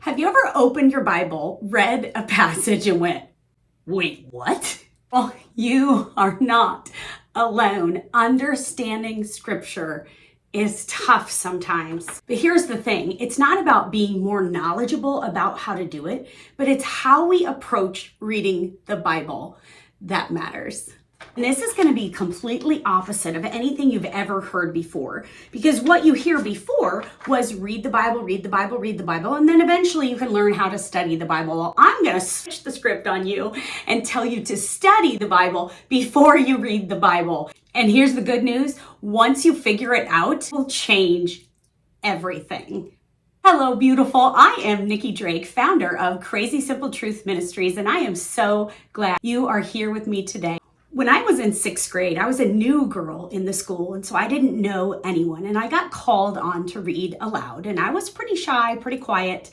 Have you ever opened your Bible, read a passage, and went, wait, what? Well, you are not alone. Understanding scripture is tough sometimes. But here's the thing, it's not about being more knowledgeable about how to do it, but it's how we approach reading the Bible that matters. And this is going to be completely opposite of anything you've ever heard before. Because what you hear before was read the Bible, read the Bible, read the Bible, and then eventually you can learn how to study the Bible. Well, I'm going to switch the script on you and tell you to study the Bible before you read the Bible. And here's the good news. Once you figure it out, it will change everything. Hello, beautiful. I am Nicki Drake, founder of Crazy Simple Truth Ministries, and I am so glad you are here with me today. When I was in 6th grade, I was a new girl in the school, and so I didn't know anyone, and I got called on to read aloud, and I was pretty shy, pretty quiet,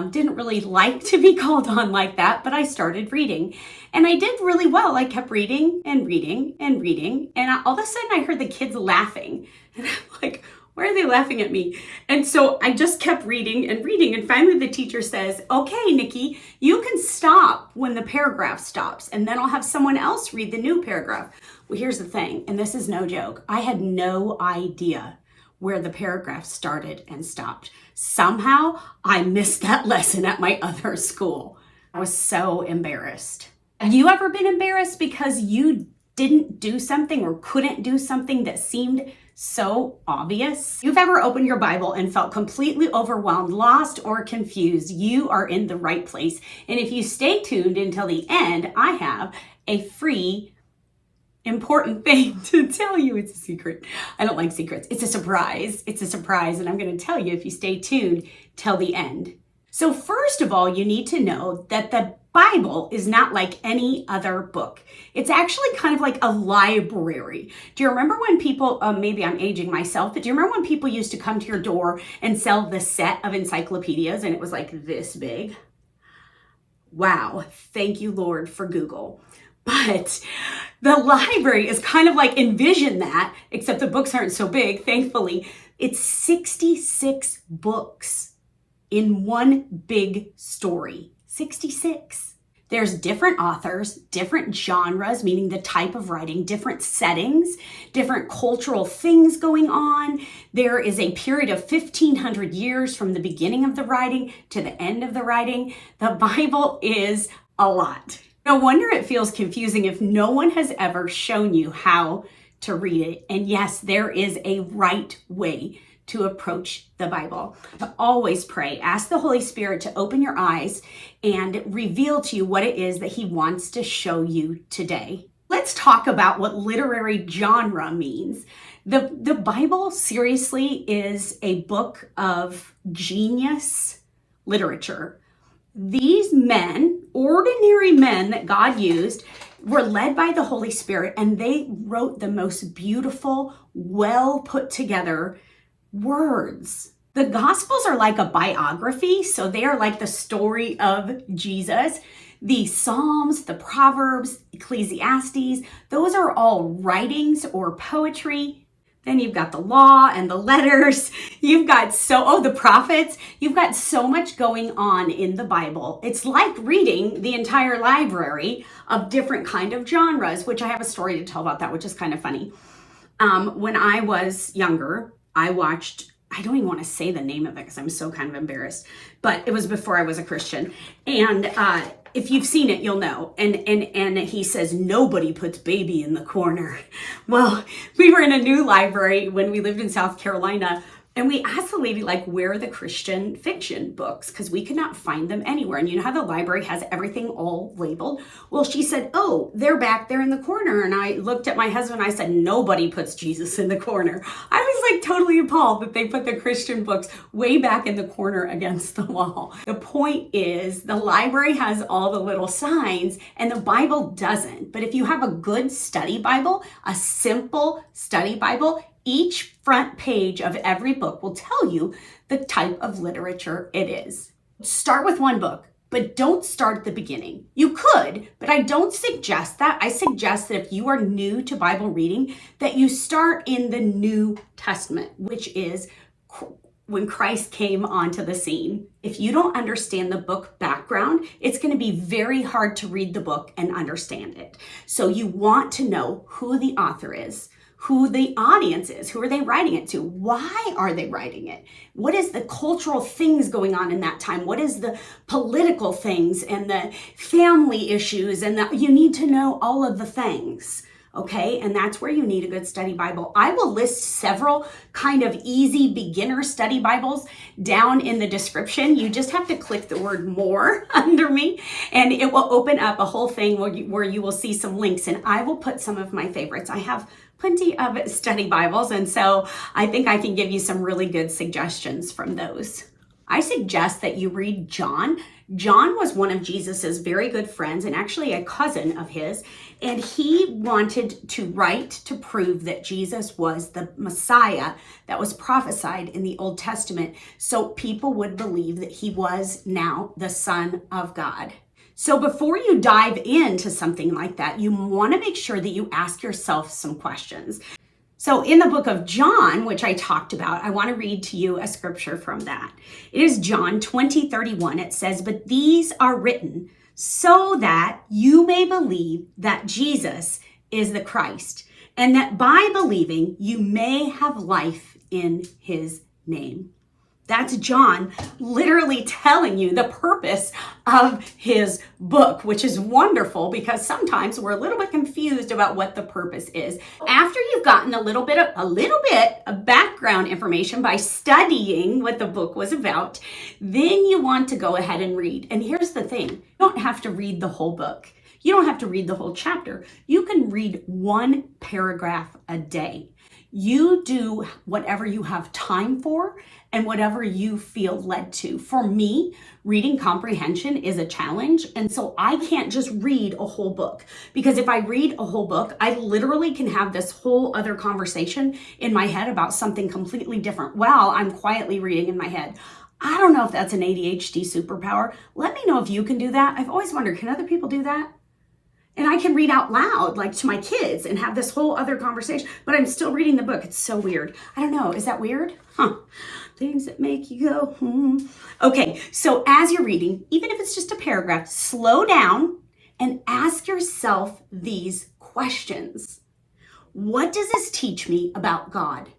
didn't really like to be called on like that, but I started reading, and I did really well. I kept reading and reading and reading, and all of a sudden I heard the kids laughing, and I'm like, why are they laughing at me? And so I just kept reading and reading. And finally the teacher says, okay, Nicki, you can stop when the paragraph stops, and then I'll have someone else read the new paragraph. Well, here's the thing, and this is no joke. I had no idea where the paragraph started and stopped. Somehow I missed that lesson at my other school. I was so embarrassed. Have you ever been embarrassed because you didn't do something or couldn't do something that seemed so obvious? If you've ever opened your Bible and felt completely overwhelmed, lost, or confused, you are in the right place. And if you stay tuned until the end, I have a free, important thing to tell you. It's a secret. I don't like secrets. It's a surprise. It's a surprise. And I'm going to tell you if you stay tuned till the end. So first of all, you need to know that the Bible is not like any other book. It's actually kind of like a library. Do you remember when people, maybe I'm aging myself, but do you remember when people used to come to your door and sell the set of encyclopedias and it was like this big? Wow, thank you, Lord, for Google. But the library is kind of like, envision that, except the books aren't so big, thankfully. It's 66 books in one big story. 66. There's different authors, different genres, meaning the type of writing, different settings, different cultural things going on. There is a period of 1,500 years from the beginning of the writing to the end of the writing. The Bible is a lot. No wonder it feels confusing if no one has ever shown you how to read it. And yes, there is a right way to approach the Bible. To always pray. Ask the Holy Spirit to open your eyes and reveal to you what it is that He wants to show you today. Let's talk about what literary genre means. The Bible, seriously, is a book of genius literature. These men, ordinary men that God used, were led by the Holy Spirit, and they wrote the most beautiful, well put together words. The Gospels are like a biography, so they are like the story of Jesus. The Psalms, the Proverbs, Ecclesiastes, those are all writings or poetry. Then you've got the law and the letters. You've got the prophets. You've got so much going on in the Bible. It's like reading the entire library of different kind of genres, which I have a story to tell about that, which is kind of funny. When I was younger, I watched, I don't even want to say the name of it because I'm so kind of embarrassed, but it was before I was a Christian. And if you've seen it, you'll know. And he says, nobody puts baby in the corner. Well, we were in a new library when we lived in South Carolina, and we asked the lady, like, where are the Christian fiction books? Because we could not find them anywhere. And you know how the library has everything all labeled? Well, she said, oh, they're back there in the corner. And I looked at my husband and I said, nobody puts Jesus in the corner. I was like totally appalled that they put the Christian books way back in the corner against the wall. The point is, the library has all the little signs and the Bible doesn't. But if you have a good study Bible, a simple study Bible, each front page of every book will tell you the type of literature it is. Start with one book, but don't start at the beginning. You could, but I don't suggest that. I suggest that if you are new to Bible reading, that you start in the New Testament, which is when Christ came onto the scene. If you don't understand the book background, it's going to be very hard to read the book and understand it. So you want to know who the author is, who the audience is, who are they writing it to? Why are they writing it? What is the cultural things going on in that time? What is the political things and the family issues? And you need to know all of the things. Okay, and that's where you need a good study Bible. I will list several kind of easy beginner study Bibles down in the description. You just have to click the word more under me and it will open up a whole thing where you will see some links, and I will put some of my favorites. I have plenty of study Bibles, and so I think I can give you some really good suggestions from those. I suggest that you read John. John was one of Jesus's very good friends and actually a cousin of his, and he wanted to write to prove that Jesus was the Messiah that was prophesied in the Old Testament, so people would believe that he was now the Son of God. So before you dive into something like that, you want to make sure that you ask yourself some questions. So in the book of John, which I talked about, I want to read to you a scripture from that. It is John 20:31. It says, "But these are written so that you may believe that Jesus is the Christ, and that by believing you may have life in his name." That's John literally telling you the purpose of his book, which is wonderful because sometimes we're a little bit confused about what the purpose is. After you've gotten a little bit of background information by studying what the book was about, then you want to go ahead and read. And here's the thing, you don't have to read the whole book. You don't have to read the whole chapter. You can read one paragraph a day. You do whatever you have time for and whatever you feel led to. For me, reading comprehension is a challenge, and so I can't just read a whole book, because if I read a whole book, I literally can have this whole other conversation in my head about something completely different while I'm quietly reading in my head. I don't know if that's an ADHD superpower. Let me know if you can do that. I've always wondered, can other people do that? And I can read out loud, like to my kids, and have this whole other conversation, but I'm still reading the book. It's so weird. I don't know. Is that weird? Things that make you go, Okay, so as you're reading, even if it's just a paragraph, slow down and ask yourself these questions. What does this teach me about God?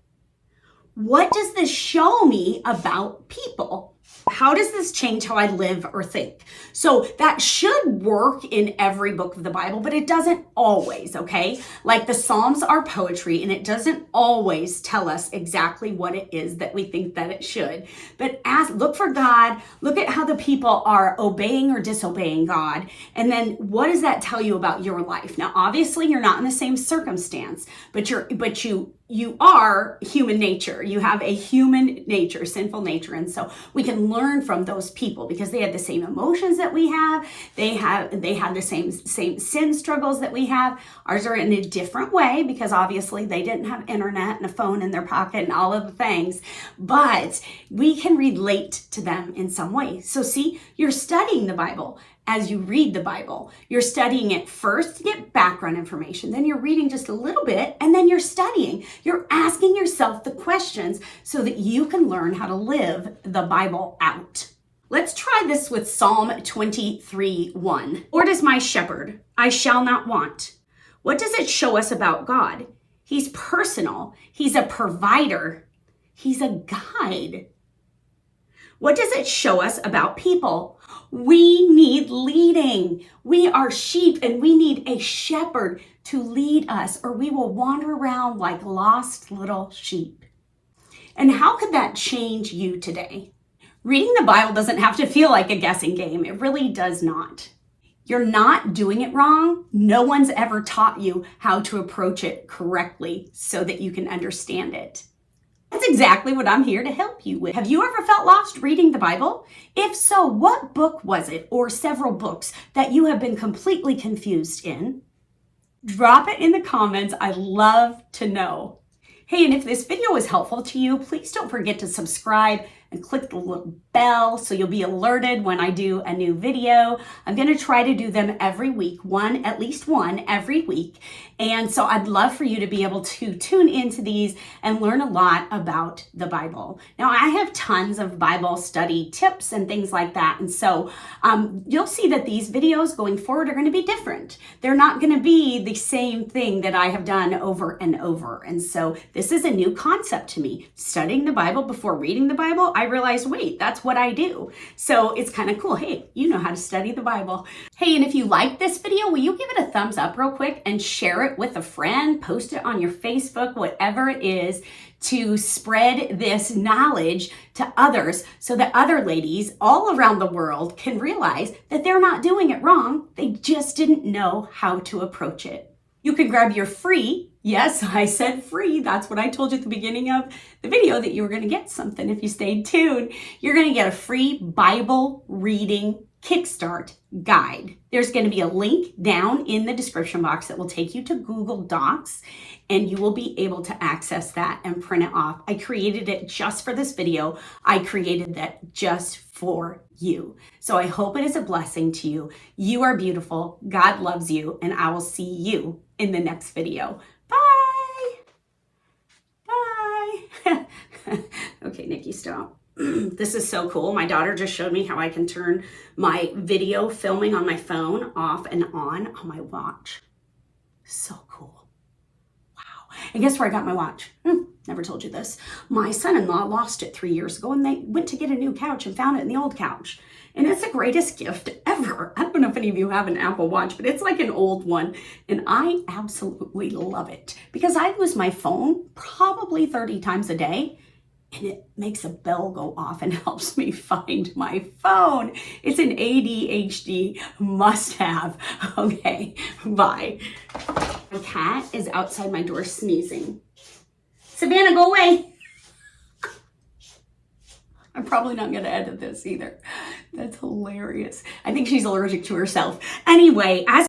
What does this show me about people? How does this change how I live or think? So that should work in every book of the Bible, but it doesn't always, okay? Like the Psalms are poetry, and it doesn't always tell us exactly what it is that we think that it should. But look for God, look at how the people are obeying or disobeying God, and then what does that tell you about your life? Now, obviously, you're not in the same circumstance, but you are human nature. You have a human nature, sinful nature. And so we can learn from those people because they had the same emotions that we have. They had the same sin struggles that we have. Ours are in a different way because obviously they didn't have internet and a phone in their pocket and all of the things, but we can relate to them in some way. So see, you're studying the Bible. As you read the Bible, you're studying it first to get background information, then you're reading just a little bit, and then you're studying. You're asking yourself the questions so that you can learn how to live the Bible out. Let's try this with Psalm 23:1. "Lord is my shepherd, I shall not want." What does it show us about God? He's personal. He's a provider. He's a guide. What does it show us about people? We need leading. We are sheep and we need a shepherd to lead us, or we will wander around like lost little sheep. And how could that change you today? Reading the Bible doesn't have to feel like a guessing game. It really does not. You're not doing it wrong. No one's ever taught you how to approach it correctly so that you can understand it. That's exactly what I'm here to help you with. Have you ever felt lost reading the Bible? If so, what book was it, or several books, that you have been completely confused in? Drop it in the comments. I'd love to know. Hey, and if this video was helpful to you, please don't forget to subscribe and click the little bell so you'll be alerted when I do a new video. I'm going to try to do them every week, at least one every week. And so I'd love for you to be able to tune into these and learn a lot about the Bible. Now, I have tons of Bible study tips and things like that. And so you'll see that these videos going forward are going to be different. They're not going to be the same thing that I have done over and over. And so this is a new concept to me. Studying the Bible before reading the Bible, I realized, wait, that's what I do. So it's kind of cool. Hey, you know how to study the Bible. Hey, and if you like this video, will you give it a thumbs up real quick and share it with a friend, post it on your Facebook, whatever it is, to spread this knowledge to others so that other ladies all around the world can realize that they're not doing it wrong. They just didn't know how to approach it. You can grab your free, yes, I said free. That's what I told you at the beginning of the video, that you were going to get something if you stayed tuned. You're going to get a free Bible Reading Kickstart guide. There's going to be a link down in the description box that will take you to Google Docs, and you will be able to access that and print it off. I created it just for this video. I created that just for you. So I hope it is a blessing to you. You are beautiful. God loves you, and I will see you in the next video. Bye. Bye. Okay, Nicki, stop. This is so cool. My daughter just showed me how I can turn my video filming on my phone off and on my watch. So cool. Wow. And guess where I got my watch? Never told you this. My son-in-law lost it 3 years ago, and they went to get a new couch and found it in the old couch. And it's the greatest gift ever. I don't know if any of you have an Apple Watch, but it's like an old one. And I absolutely love it because I lose my phone probably 30 times a day. And it makes a bell go off and helps me find my phone. It's an ADHD must-have. Okay, bye. My cat is outside my door sneezing. Savannah, go away. I'm probably not going to edit this either. That's hilarious. I think she's allergic to herself. Anyway, as